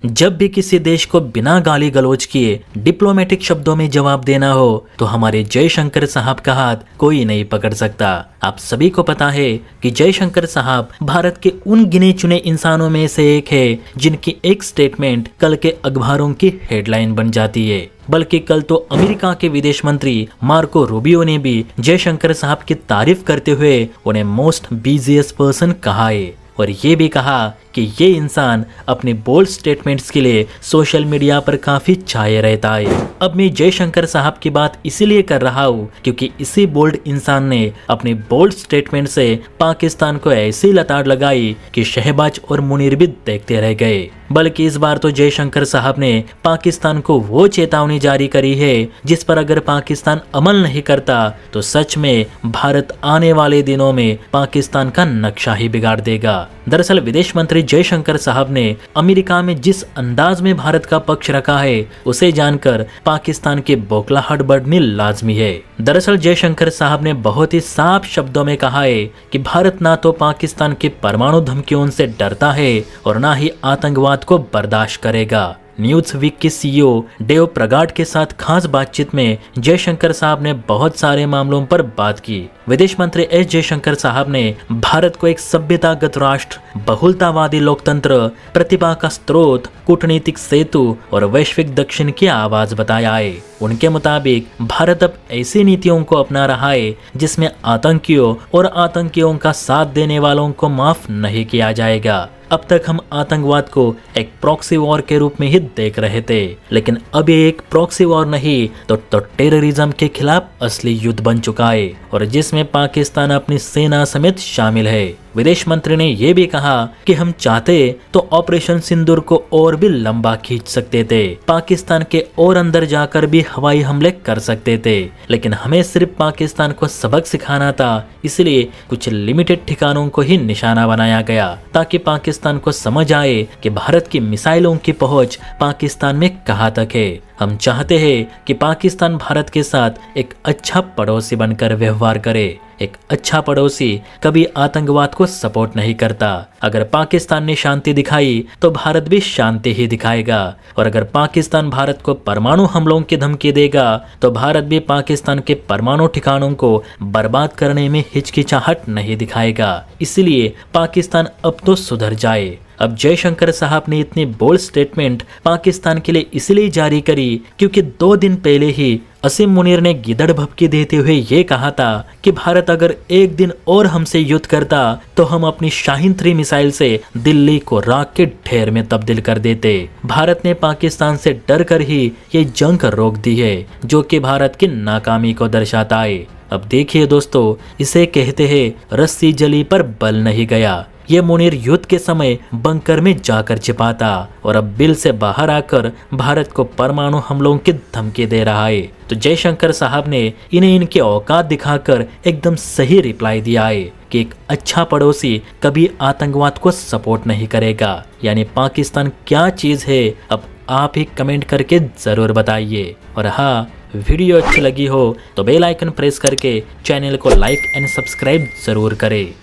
जब भी किसी देश को बिना गाली गलौज किए डिप्लोमेटिक शब्दों में जवाब देना हो तो हमारे जयशंकर साहब का हाथ कोई नहीं पकड़ सकता। आप सभी को पता है कि जयशंकर साहब भारत के उन गिने चुने इंसानों में से एक है जिनकी एक स्टेटमेंट कल के अखबारों की हेडलाइन बन जाती है। बल्कि कल तो अमेरिका के विदेश मंत्री मार्को रूबियो ने भी जयशंकर साहब की तारीफ करते हुए उन्हें मोस्ट बिजीएस्ट पर्सन कहा है और ये भी कहा कि ये इंसान अपने बोल्ड स्टेटमेंट्स के लिए सोशल मीडिया पर काफी छाए रहता है। अब मैं जयशंकर साहब की बात इसीलिए कर रहा हूँ क्योंकि इसी बोल्ड इंसान ने अपने बोल्ड स्टेटमेंट से पाकिस्तान को ऐसी लताड़ लगाई कि शहबाज और मुनीर भी देखते रह गए। बल्कि इस बार तो जयशंकर साहब ने पाकिस्तान को वो चेतावनी जारी करी है जिस पर अगर पाकिस्तान अमल नहीं करता तो सच में भारत आने वाले दिनों में पाकिस्तान का नक्शा ही बिगाड़ देगा। दरअसल विदेश मंत्री जयशंकर साहब ने अमेरिका में जिस अंदाज में भारत का पक्ष रखा है उसे जानकर पाकिस्तान की बौखलाहट बढ़नी लाजमी है। दरअसल जयशंकर साहब ने बहुत ही साफ शब्दों में कहा है कि भारत ना तो पाकिस्तान की परमाणु धमकियों से डरता है और ना ही आतंकवाद को बर्दाश्त करेगा। न्यूज वीक के सीईओ डेव प्रगाट के साथ खास बातचीत में जयशंकर साहब ने बहुत सारे मामलों पर बात की। विदेश मंत्री एस जयशंकर साहब ने भारत को एक सभ्यतागत राष्ट्र, बहुलतावादी लोकतंत्र, प्रतिभा का स्रोत, कूटनीतिक सेतु और वैश्विक दक्षिण की आवाज बताया है। उनके मुताबिक भारत अब ऐसी नीतियों को अपना रहा है जिसमें आतंकियों और आतंकियों का साथ देने वालों को माफ नहीं किया जाएगा। अब तक हम आतंकवाद को एक प्रॉक्सी वॉर के रूप में ही देख रहे थे, लेकिन अब ये एक प्रॉक्सी वॉर नहीं तो टेररिज्म के खिलाफ असली युद्ध बन चुका है और जिसमें पाकिस्तान अपनी सेना समेत शामिल है। विदेश मंत्री ने यह भी कहा कि हम चाहते तो ऑपरेशन सिंदूर को और भी लंबा खींच सकते थे, पाकिस्तान के और अंदर जाकर भी हवाई हमले कर सकते थे, लेकिन हमें सिर्फ पाकिस्तान को सबक सिखाना था, इसलिए कुछ लिमिटेड ठिकानों को ही निशाना बनाया गया ताकि पाकिस्तान को समझ आए कि भारत की मिसाइलों की पहुंच पाकिस्तान में कहां तक है। हम चाहते हैं कि पाकिस्तान भारत के साथ एक अच्छा पड़ोसी बनकर व्यवहार करे। एक अच्छा पड़ोसी कभी आतंकवाद को सपोर्ट नहीं करता। अगर पाकिस्तान ने शांति दिखाई तो भारत भी शांति ही दिखाएगा और अगर पाकिस्तान भारत को परमाणु हमलों की धमकी देगा तो भारत भी पाकिस्तान के परमाणु ठिकानों को बर्बाद करने में हिचकिचाहट नहीं दिखाएगा। इसलिए पाकिस्तान अब तो सुधर जाए। अब जयशंकर साहब ने इतनी बोल्ड स्टेटमेंट पाकिस्तान के लिए इसलिए जारी करी क्योंकि 2 दिन पहले ही असीम मुनीर ने गिदड़ भभकी देते हुए ये कहा था कि भारत अगर एक दिन और हमसे युद्ध करता तो हम अपनी शाहीन 3 मिसाइल से दिल्ली को राख के ढेर में तब्दील कर देते। भारत ने पाकिस्तान से डर कर ही ये जंग रोक दी है जो कि भारत की नाकामी को दर्शाता है। अब देखिए दोस्तों, इसे कहते हैं रस्सी जली पर बल नहीं गया। ये मुनीर युद्ध के समय बंकर में जाकर छिपाता और अब बिल से बाहर आकर भारत को परमाणु हमलों की धमकी दे रहा है। तो जयशंकर साहब ने इन्हें इनके औकात दिखाकर एकदम सही रिप्लाई दिया है कि एक अच्छा पड़ोसी कभी आतंकवाद को सपोर्ट नहीं करेगा। यानी पाकिस्तान क्या चीज है, अब आप ही कमेंट करके जरूर बताइए। और हाँ, वीडियो अच्छी लगी हो तो बेल आइकन प्रेस करके चैनल को लाइक एंड सब्सक्राइब जरूर करें।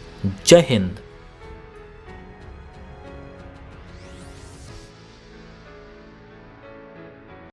जय हिंद।